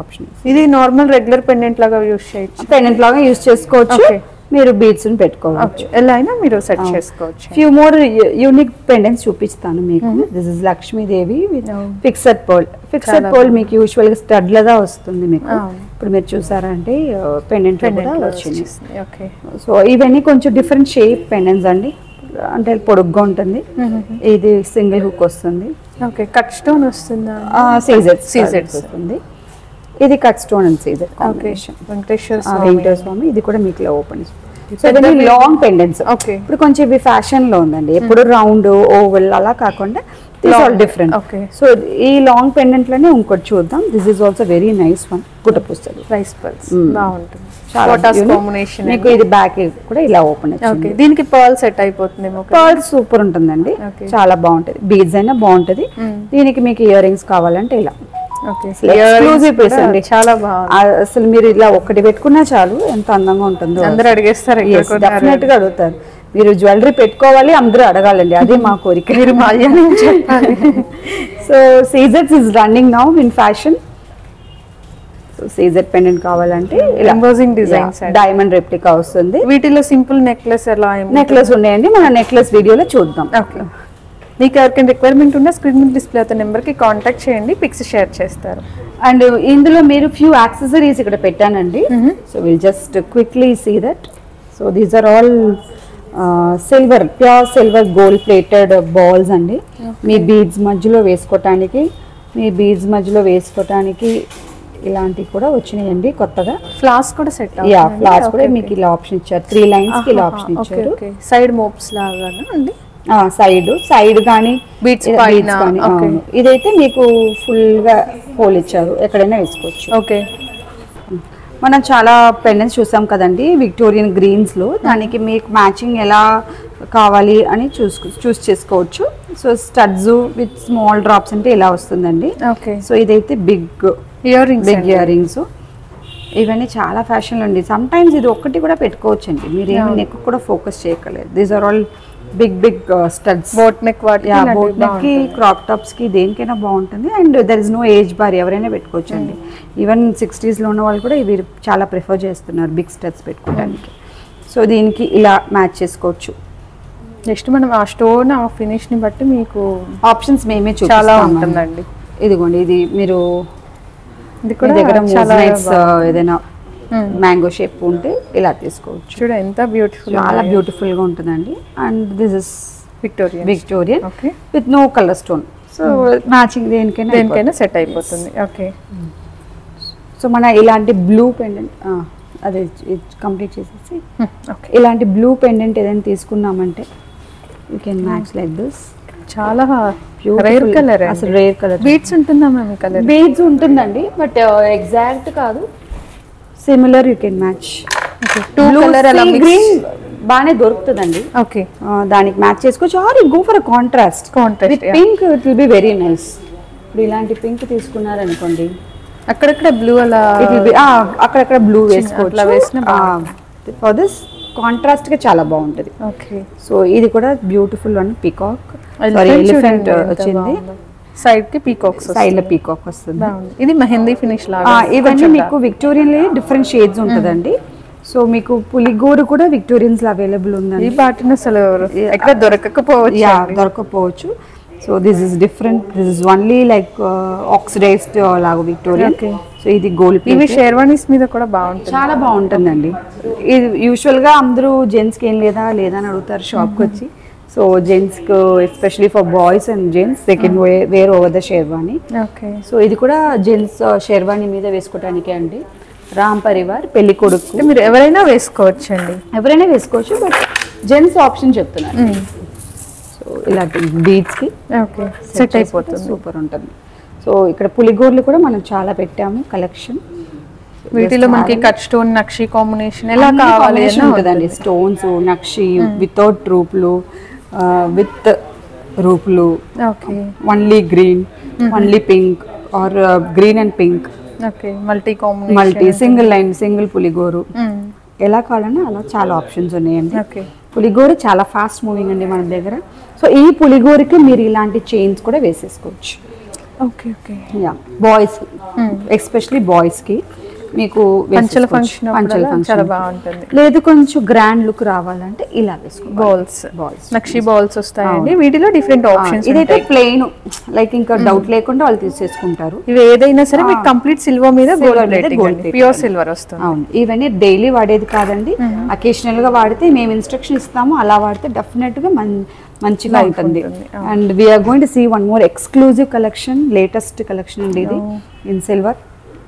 S2: option.
S1: ఇది నార్మల్ రెగ్యులర్ పెండెంట్ లాగా
S2: యూస్ చేసుకోవచ్చు. మీరు బీడ్స్ పెట్టుకోవచ్చు, ఎలా అయినా మీరు సెట్ చేసుకోవచ్చు. ఫ్యూ మోర్ యూనిక్ పెండెంట్స్ చూపిస్తాను మీకు. This is Lakshmidevi with fixed pearl. మీకు యూజువల్ గా స్టడ్ లాగా వస్తుంది మీకు. ఇప్పుడు మీరు చూసారంటే పెండెంట్ కూడా వచ్చింది. సో ఇవన్నీ కొంచెం డిఫరెంట్ షేప్ పెండెంట్స్ అండి. అంటే పొడుగ్గా ఉంటుంది. ఇది సింగిల్ హుక్ వస్తుంది.
S1: కట్ స్టోన్ వస్తుందా?
S2: సీజెడ్ వస్తుంది. ఇది cut stone and CZ combination. Venkateswara Swami. ఇది కూడా మీకు ఓపెన్. So long pendants. ఇప్పుడు కొంచెం ఇవి ఫ్యాషన్ లో ఉందండి. ఎప్పుడు రౌండ్ ఓవల్ అలా కాకుండా దిస్ ఆల్ డిఫరెంట్. సో ఈ లాంగ్ పెండెంట్ లోనే ఇంకోటి చూద్దాం. This is also very nice one. గుట్ట పుస్తలు
S1: రైస్ పర్ల్స్ బాగుంటుంది.
S2: మీకు ఇది బ్యాక్ కూడా ఇలా ఓపెన్.
S1: దీనికి పర్ల్ సెట్ అయిపోతుంది.
S2: పర్ల్ సూపర్ ఉంటుందండి, చాలా బాగుంటది. బీడ్స్ అయినా బాగుంటది. దీనికి మీకు ఇయర్ రింగ్స్ కావాలంటే ఇలా ఎక్స్క్లూజివ్ పీస్ అండి. చాలా బాగుంది. అసలు మీరు ఇలా ఒకటి పెట్టుకున్నా చాలు, ఎంత అందంగా ఉంటుందో.
S1: అందరూ అడిగేస్తారు,
S2: డెఫినెట్ గా అడుగుతారు. మీరు జ్యువెలరీ పెట్టుకోవాలి, అందరూ అడగాలండి, అదే మా కోరిక.
S1: మీరు మాల్యానే చెప్పాలి.
S2: So Caesars is running now in fashion. Caesar pendant కావాలంటే
S1: ఎంబోజింగ్ డిజైన్స్,
S2: డైమండ్ రెప్లికా వస్తుంది.
S1: వీటిలో సింపుల్ నెక్లెస్ ఎలా
S2: నెక్లెస్ ఉన్నాయండి, మన నెక్లెస్ వీడియోలో చూద్దాం.
S1: ఓకే, మీకు ఎవరికైనా రిక్వైర్మెంట్ ఉన్నా స్క్రీన్ మీద డిస్ప్లే అవుతున్న నెంబర్కి కాంటాక్ట్ చేయండి, పిక్స్ షేర్ చేస్తారు.
S2: అండ్ ఇందులో మీరు ఫ్యూ యాక్సెసరీస్ ఇక్కడ పెట్టానండి. So will just quickly see that. So these are all silver, pure silver gold plated balls అండి. మీ బీడ్స్ మధ్యలో వేసుకోవటానికి ఇలాంటివి కూడా వచ్చినాయండి కొత్తగా.
S1: ఫ్లాస్ కూడా సెట్
S2: ఫ్లాస్ కూడా మీకు ఇలా ఆప్షన్ ఇచ్చారు, 3 lines కి ఇలా ఆప్షన్ ఇచ్చారు.
S1: సైడ్ మోప్స్ లాగా అండి,
S2: సైడ్ కానీ
S1: బీట్స్
S2: కానీ. ఇదైతే మీకు ఫుల్ గా హోల్ ఇచ్చారు, ఎక్కడైనా వేసుకోవచ్చు.
S1: ఓకే,
S2: మనం చాలా పెండెంట్స్ చూసాం కదండి విక్టోరియన్ గ్రీన్స్ లో. దానికి మీకు మ్యాచింగ్ ఎలా కావాలి అని చూస్ చేసుకోవచ్చు. So studs with small drops అంటే ఇలా వస్తుందండి.
S1: ఓకే,
S2: సో ఇదైతే బిగ్ ఇయర్ రింగ్స్. ఇవన్నీ చాలా ఫ్యాషన్ అండి. సమ్ టైమ్స్ ఇది ఒక్కటి కూడా పెట్టుకోవచ్చు అండి, మీరు ఏమి నెక్ కూడా ఫోకస్ చేయగలరు. These are all big studs.
S1: Boat neck
S2: కి క్రాప్ టాప్స్ కి దేనికైనా బాగుంటుంది. And there is no age bar, ఎవరైనా పెట్టుకోవచ్చు అండి. ఈవెన్ 60s లో ఉన్న వాళ్ళు కూడా ఇవి చాలా ప్రిఫర్ చేస్తున్నారు బిగ్ స్టడ్స్ పెట్టుకోవడానికి. సో దీనికి ఇలా మ్యాచ్ చేసుకోవచ్చు.
S1: నెక్స్ట్ మనం ఆ స్టోన్ ఆ ఫినిష్ ని బట్టి మీకు
S2: ఆప్షన్స్ మేమే
S1: చాలా ఉంటుందండి.
S2: ఇదిగోండి, ఇది మీరు
S1: దగ్గర
S2: ఏదైనా మ్యాంగో షేప్ ఉంటే ఇలా తీసుకోవచ్చు.
S1: చూడ ఎంత బ్యూటిఫుల్,
S2: చాలా బ్యూటిఫుల్ గా ఉంటుందండి. And this is Victorian
S1: okay
S2: with no colour stone. So matching దేనికైనా
S1: సెట్ అయిపోతుంది. ఓకే,
S2: సో మన ఇలాంటి బ్లూ పెండెంట్ అదే కంప్లీట్ చేసేసి ఇలాంటి బ్లూ పెండెంట్ ఏదైనా తీసుకున్నామంటే you can match like this.
S1: చాలా రేర్ కలర్,
S2: అసలు రేర్ కలర్.
S1: బీడ్స్ ఉంటుందా మ్యామ్? కలర్
S2: బీడ్స్ ఉంటుందండి, బట్ ఎగ్జాక్ట్ కాదు, similar you can match. Green బాగానే దొరుకుతుందండి.
S1: ఓకే,
S2: దానికి మ్యాచ్ చేసుకోవచ్చు. Or go for contrast with pink, it will be very nice. ఇప్పుడు ఇలాంటి పింక్ తీసుకున్నారనుకోండి,
S1: అక్కడక్కడ బ్లూ అలా
S2: అక్కడక్కడ బ్లూ వేసుకోవచ్చు. ఫర్ దిస్ కాంట్రాస్ట్ గా చాలా బాగుంటది.
S1: ఓకే,
S2: సో ఇది కూడా బ్యూటిఫుల్ వన్. పీకాక్ ఎలిఫెంట్ వచ్చింది,
S1: సైడ్ కి పీకాక్స్,
S2: సైడ్ లో పీకాక్ వస్తుంది.
S1: ఇది మెహందీ ఫినిష్ లాగా.
S2: ఇవన్నీ మీకు విక్టోరియన్ లో డిఫరెంట్ షేడ్స్ ఉంటదండి. సో మీకు పులిగోరు కూడా విక్టోరియన్స్ లో అవైలబుల్ ఉందండి.
S1: ఈ పాటను అసలు ఎక్కడ
S2: దొరకకపోవచ్చు. So this is different, this is only like oxidised లాగా విక్టోరియన్. సో ఇది గోల్డ్.
S1: ఇవి షేర్వానీస్ మీద కూడా బాగుంటుంది,
S2: చాలా బాగుంటుందండి. ఇది యూజువల్ గా అందరూ జెంట్స్ కి ఏం లేదా అని అడుగుతారు షాప్ కి వచ్చి. సో జెంట్స్ కు especially for boys and gents they can wear over the sherwani.
S1: Okay,
S2: so ఇది కూడా జెంట్స్ షేర్వాణి మీద వేసుకోవటానికే అండి. రామ్ పరివార్ పెళ్లి కొడుకు
S1: మీరు ఎవరైనా వేసుకోవచ్చు అండి,
S2: ఎవరైనా వేసుకోవచ్చు, బట్ జెంట్స్ ఆప్షన్ చెప్తున్నాను. సో ఇలాంటి బీడ్స్ కి
S1: సెట్ అయిపోతుంది,
S2: సూపర్ ఉంటుంది. సో ఇక్కడ పులిగోర్లు కూడా మనం చాలా పెట్టాము కలెక్షన్.
S1: వీటిలో మనకి కట్ స్టోన్ నక్షి కాంబినేషన్ ఎలా కావాలి
S2: ఉంటుందండి. స్టోన్స్ నక్షి వితౌట్ రూపులు, విత్ రూపులు, only green, only pink or green and pink.
S1: Okay, multi
S2: single line, single పులిగోరు, ఎలా కావాలన్నా అలా చాలా ఆప్షన్స్ ఉన్నాయండి.
S1: ఓకే,
S2: పులిగోరు చాలా ఫాస్ట్ మూవింగ్ అండి మన దగ్గర. సో ఈ పులిగోరికి మీరు ఇలాంటి చైన్స్ కూడా వేసేసుకోవచ్చు.
S1: Okay okay,
S2: boys especially boys కి మీకు
S1: పంచల ఫంక్షన్ చాలా బాగుంటుంది.
S2: లేదు కొంచెం గ్రాండ్ లుక్ రావాలంటే ఇలా వేసుకోవచ్చు. బాల్స్
S1: నక్షి బాల్స్ వస్తాయండి, వీటిలో డిఫరెంట్ ఆప్షన్స్.
S2: ఇదైతే ప్లెయిన్, లైక్ ఇంకా డౌట్ లేకుండా వాళ్ళు తీసేసుకుంటారు.
S1: ఇవి ఏదైనా సరే మీకు కంప్లీట్ సిల్వర్ మీద గోల్డ్ ప్యూర్ సిల్వర్ వస్తుంది.
S2: అవును, ఇవన్నీ డైలీ వాడేది కాదండి, అకేషనల్ గా వాడితే మేము ఇన్స్ట్రక్షన్ ఇస్తాము, అలా వాడితే డెఫినెట్ గా మంచిగా ఉంటుంది. And we're going to see one more exclusive collection, latest collection అండి ఇది ఇన్ సిల్వర్.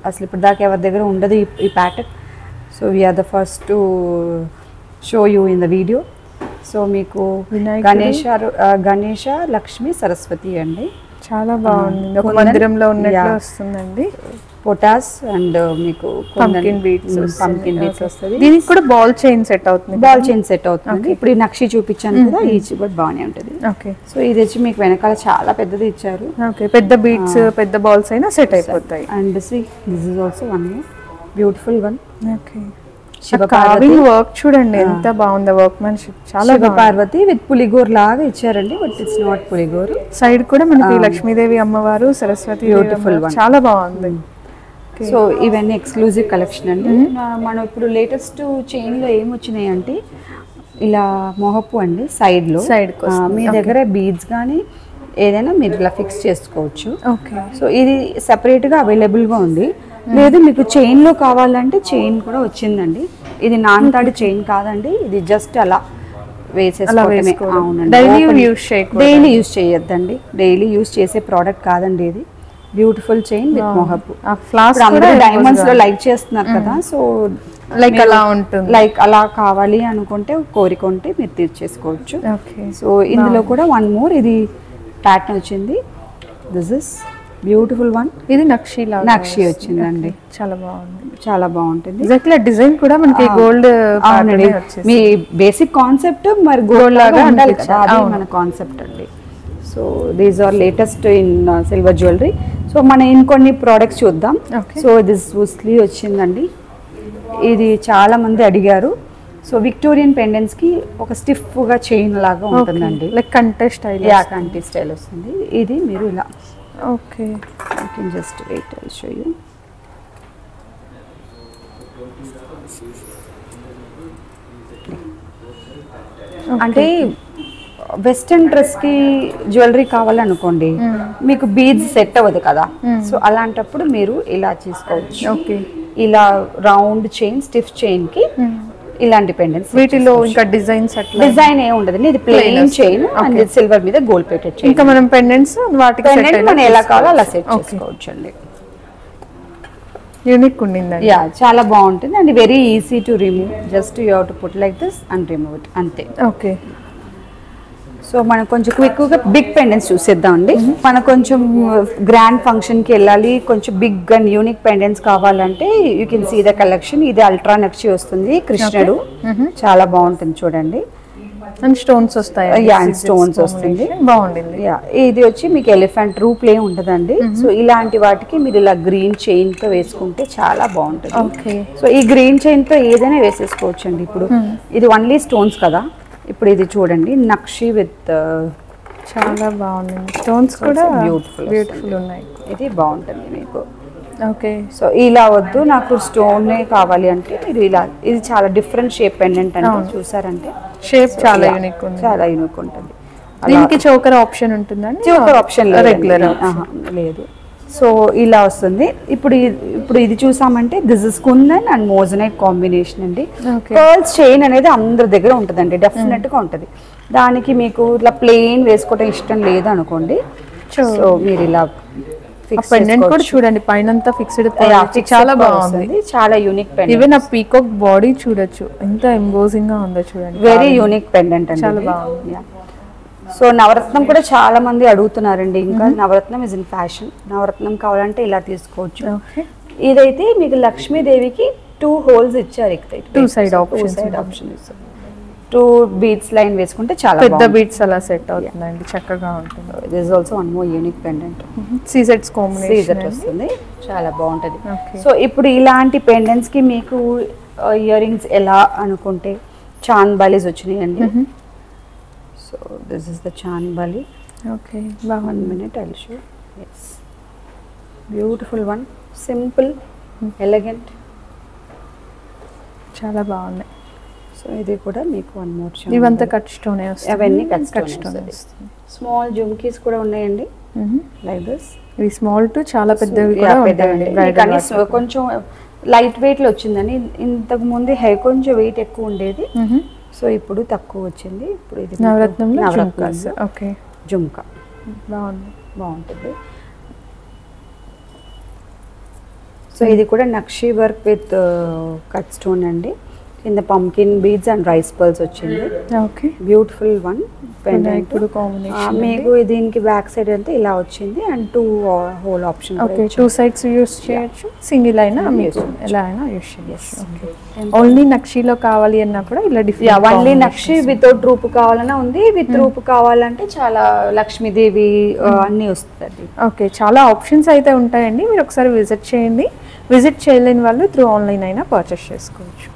S2: అసలు ఇప్పుడు దాకా ఎవరి దగ్గర ఉండదు ఈ pattern. So we're the first to show you in the video. So మీకు గణేష లక్ష్మి సరస్వతి అండి,
S1: చాలా బాగుంది, ఒక మందిరంలో ఉన్నట్లు వస్తుందండి.
S2: పొటాస్ అండ్ మీకు
S1: పంకిన్ బీడ్స్
S2: వస్తుంది.
S1: దీనికి కూడా బాల్ చైన్ సెట్ అవుతుంది.
S2: ఇప్పుడు ఈ నక్షి చూపించాను కదా, ఈచ్ కూడా బాగానే ఉంటుంది.
S1: ఓకే,
S2: సో ఇది వచ్చి మీకు వెనకాల చాలా పెద్దది ఇచ్చారు.
S1: ఓకే, పెద్ద బీడ్స్ పెద్ద బాల్స్ అయినా సెట్ అయిపోతాయి.
S2: And this is also one beautiful one.
S1: Okay, work చూడండి ఎంత బాగుంది, వర్క్ మ్యాన్షిప్ చాలా.
S2: పార్వతి విత్ పులిగోర్ లాగా ఇచ్చారండి, బట్ ఇట్స్ నాట్ పులిగోర్.
S1: సైడ్ కూడా మనకి లక్ష్మీదేవి అమ్మవారు, సరస్వతి,
S2: బ్యూటిఫుల్
S1: చాలా బాగుంది.
S2: సో ఇవన్నీ ఎక్స్క్లూజివ్ కలెక్షన్ అండి. మనం ఇప్పుడు లేటెస్ట్ చైన్ లో ఏమొచ్చినాయి అంటే ఇలా మొహపు అండి, సైడ్ మీ దగ్గర బీడ్స్ కానీ ఏదైనా మీరు ఇలా ఫిక్స్ చేసుకోవచ్చు.
S1: ఓకే,
S2: సో ఇది సెపరేట్ గా అవైలబుల్ గా ఉంది. లేదు మీకు చైన్ లో కావాలంటే చైన్ కూడా వచ్చిందండి. ఇది నాన్ తాడి చైన్ కాదండి, ఇది జస్ట్ అలా వేసేసుకోవటమే. అవునండి, డైలీ యూస్ చేయొద్దండి, డైలీ యూస్ చేసే ప్రోడక్ట్ కాదండి ఇది. బ్యూటిఫుల్ చైన్ విత్ మొహపు. డైమండ్స్ లో లైక్ చేస్తున్నారు కదా, సో
S1: లైక్ అలా ఉంటుంది,
S2: లైక్ అలా కావాలి అనుకుంటే కోరిక ఉంటే మీరు తీర్చేసుకోవచ్చు. సో ఇందులో కూడా వన్ మోర్ ఇది ప్యాటర్న్ వచ్చింది. This is beautiful one.
S1: ఇది నక్షి
S2: వచ్చిందండి,
S1: చాలా బాగుంది,
S2: చాలా బాగుంటుంది.
S1: ఎగ్జాక్ట్లీ డిజైన్ కూడా మనకి గోల్డ్.
S2: మీ బేసిక్ కాన్సెప్ట్ మరి గోల్డ్ లాగా ఉండాలి కదా, అది మన కాన్సెప్ట్ అండి. So these are latest in silver jewellery. So మనం ఇంకొన్ని ప్రోడక్ట్స్ చూద్దాం. సో దిస్ ఉస్లీ వచ్చిందండి, ఇది చాలా మంది అడిగారు. సో విక్టోరియన్ పెండెంట్స్ కి ఒక స్టిఫ్ గా చైన్ లాగా ఉంటుందండి,
S1: లైక్ కంటే స్టైల్.
S2: కంటే స్టైల్ వస్తుంది. ఇది మీరు ఇలా
S1: okay,
S2: I can just wait, I show you. అంటే వెస్టర్న్ డ్రెస్ కి జ్యువెలరీ కావాలనుకోండి, మీకు బీడ్స్ సెట్ అవ్వదు కదా, సో అలాంటప్పుడు మీరు ఇలా చేసుకోవచ్చు.
S1: ఓకే,
S2: ఇలా రౌండ్ చైన్, స్టిఫ్ చైన్ కి ఇలాంటి పెండెంట్స్.
S1: వీటిలో ఇంకా డిజైన్స్ అట్లా
S2: డిజైన్ ఏ ఉండదండి, ఇది ప్లెయిన్ చైన్ అండ్ సిల్వర్ మీద గోల్డ్ ప్లేటెడ్ చైన్.
S1: ఇంకా మనం పెండెంట్స్ వాటికి
S2: మనం ఎలా కావాలో అలా సెట్ చేసుకోవచ్చు అండి.
S1: యూనిక్ ఉండిందండి,
S2: యా చాలా బాగుంటుంది and very easy to remove. Just you have to put like this and remove it, అంతే.
S1: ఓకే,
S2: సో మనం కొంచెం క్విక్గా బిగ్ పెండెంట్స్ చూసేద్దాం అండి. మనం కొంచెం గ్రాండ్ ఫంక్షన్కి వెళ్ళాలి, కొంచెం బిగ్ అండ్ యూనిక్ పెండెంట్స్ కావాలంటే you can see the collection. ఇది అల్ట్రా నక్షి వస్తుంది, కృష్ణుడు చాలా బాగుంటుంది చూడండి.
S1: అండ్ స్టోన్స్ వస్తాయి,
S2: స్టోన్స్ వస్తుంది,
S1: బాగుంటుంది.
S2: ఇది వచ్చి మీకు ఎలిఫెంట్ రూప్ ఉంటదండి. సో ఇలాంటి వాటికి మీరు ఇలా గ్రీన్ చైన్ తో వేసుకుంటే చాలా బాగుంటుంది. సో ఈ గ్రీన్ చైన్ తో ఏదైనా వేసేసుకోవచ్చు అండి. ఇప్పుడు ఇది ఓన్లీ స్టోన్స్ కదా, ఇప్పుడు ఇది చూడండి నక్షి విత్
S1: చాలా బాగుంది, స్టోన్స్ కూడా బ్యూటిఫుల్ ఉన్నాయి.
S2: ఇది బాగుంటుంది మీకు.
S1: ఓకే,
S2: సో ఇలా వద్దు నాకు స్టోనే కావాలి అంటే మీరు ఇలా, ఇది చాలా డిఫరెంట్ షేప్ పెండెంట్ అంటే చూసారంటే
S1: షేప్ చాలా యూనిక్ ఉంది,
S2: చాలా యూనిక్ ఉంటుంది.
S1: దీనికి చోకర్ ఆప్షన్ ఉంటుందండి?
S2: చోకర్ ఆప్షన్
S1: రెగ్యులర్
S2: లేదు. సో ఇలా వస్తుంది. ఇప్పుడు ఇది చూసామంటే this is kundan and moissanite combination అండి. పర్ల్స్ చైన్ అనేది అందరి దగ్గర ఉంటుందండి, డెఫినెట్ గా ఉంటుంది. దానికి మీకు ఇట్లా ప్లెయిన్ వేసుకోవడం ఇష్టం లేదు అనుకోండి, సో మీరు ఇలా
S1: పెండెంట్ కూడా చూడండి, పైన ఫిక్స్డ్, చాలా బాగుంది,
S2: చాలా యూనిక్ పెండెంట్.
S1: ఈవెన్ ఆ పీకాక్ బాడీ చూడొచ్చు, ఎంత ఎంబోజింగ్ గా ఉందో చూడండి,
S2: వెరీ యూనిక్ పెండెంట్ అండి,
S1: చాలా బాగుంది.
S2: సో నవరత్నం కూడా చాలా మంది అడుగుతున్నారండి. ఇంకా నవరత్నం ఇస్ ఇన్ ఫ్యాషన్. నవరత్నం కావాలంటే ఇలా తీసుకోవచ్చు. ఇదైతే మీకు లక్ష్మీదేవికి 2 హోల్స్ ఇచ్చారు, ఇక్కడ
S1: 2 సైడ్ ఆప్షన్,
S2: 2 బీడ్స్ లైన్ వేసుకుంటే చాలా
S1: పెద్ద బీడ్స్ అలా సెట్ అవుతుందండి, చక్కగా ఉంటుంది.
S2: This is also one more unique pendant,
S1: సీజెట్స్ కాంబినేషన్
S2: వస్తుంది, చాలా బాగుంటుంది. సో ఇప్పుడు ఇలాంటి పెండెంట్స్ కి మీకు ఇయర్ రింగ్స్ ఎలా అనుకుంటే చాంద్ బాలీస్ వచ్చినాయండి. So this is the Chand Bali.
S1: Okay,
S2: 1 minute I'll show. Yes, beautiful one, simple, elegant,
S1: చాలా బాగుంది.
S2: సో ఇది కూడా మీకు వన్ మోర్ చాంద్.
S1: ఇవంతా కట్ స్టోన్ వస్తుంది,
S2: అవన్నీ కట్ స్టోన్ వస్తుంది. స్మాల్ జుమ్కీస్ కూడా ఉన్నాయండి, లైక్ దిస్.
S1: ఇది స్మాల్ టు చాలా పెద్దవి కూడా ఉంటాయండి,
S2: కానీ కొంచెం లైట్ వెయిట్ లో వచ్చిందండి. ఇంతకు ముందు హెయిర్ కొంచెం వెయిట్ ఎక్కువ ఉండేది, సో ఇప్పుడు తక్కువ వచ్చింది. ఇప్పుడు ఇది
S1: నవరత్నంలో
S2: జుమ్కా
S1: బాగుంటుంది.
S2: సో ఇది కూడా నక్షి వర్క్ విత్ కట్ స్టోన్ అండి. కింద pumpkin beads and rice pearls వచ్చింది. Beautiful one pendant. మీకు దీనికి బ్యాక్ సైడ్ అంటే ఇలా వచ్చింది and 2 hole option.
S1: 2 sides use చేయొచ్చు, సింగిల్ అయినా మీకు ఎలా అయినా యూస్ చేయొచ్చు. ఓన్లీ నక్షిలో కావాలి అన్నా కూడా ఇలా డిఫరెంట్.
S2: ఓన్లీ నక్షి వితౌట్ రూపు కావాలన్నా ఉంది, విత్ రూపు కావాలంటే చాలా లక్ష్మీదేవి అన్ని వస్తుంది.
S1: ఓకే, చాలా ఆప్షన్స్ అయితే ఉంటాయండి. మీరు ఒకసారి విజిట్ చేయండి. విజిట్ చేయలేని వాళ్ళు త్రూ ఆన్లైన్ అయినా పర్చేస్ చేసుకోవచ్చు.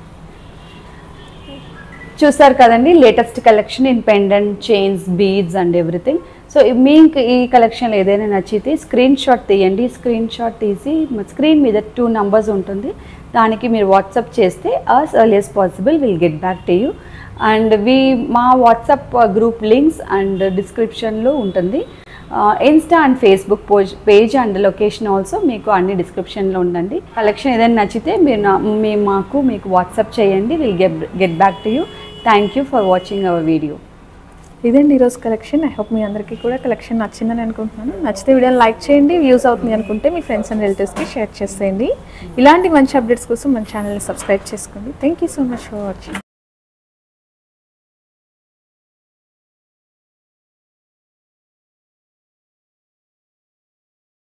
S2: చూసారు కదండి, latest collection in pendant, chains, beads and everything. So మీకు ఈ కలెక్షన్ ఏదైనా నచ్చితే స్క్రీన్ షాట్ తీయండి. స్క్రీన్ షాట్ తీసి స్క్రీన్ మీద 2 numbers ఉంటుంది, దానికి మీరు వాట్సాప్ చేస్తే as early as possible will get back to you. And మా వాట్సాప్ గ్రూప్ లింక్స్ అండ్ డిస్క్రిప్షన్లో ఉంటుంది. Insta and Facebook page and location also మీకు అన్ని డిస్క్రిప్షన్లో ఉండండి. కలెక్షన్ ఏదైనా నచ్చితే మీరు మీకు వాట్సాప్ చేయండి, will get back to you. Thank you for watching our video.
S1: ఇదండి ఈరోజు కలెక్షన్. ఐ హోప్ మీ అందరికీ కూడా కలెక్షన్ నచ్చిందని అనుకుంటున్నాను. నచ్చితే వీడియోని లైక్ చేయండి, వ్యూస్ అవుతుంది అనుకుంటే మీ ఫ్రెండ్స్ అండ్ రిలేటివ్స్కి షేర్ చేసేయండి. ఇలాంటి మంచి అప్డేట్స్ కోసం మన ఛానల్ని సబ్స్క్రైబ్ చేసుకోండి. Thank you so much for watching.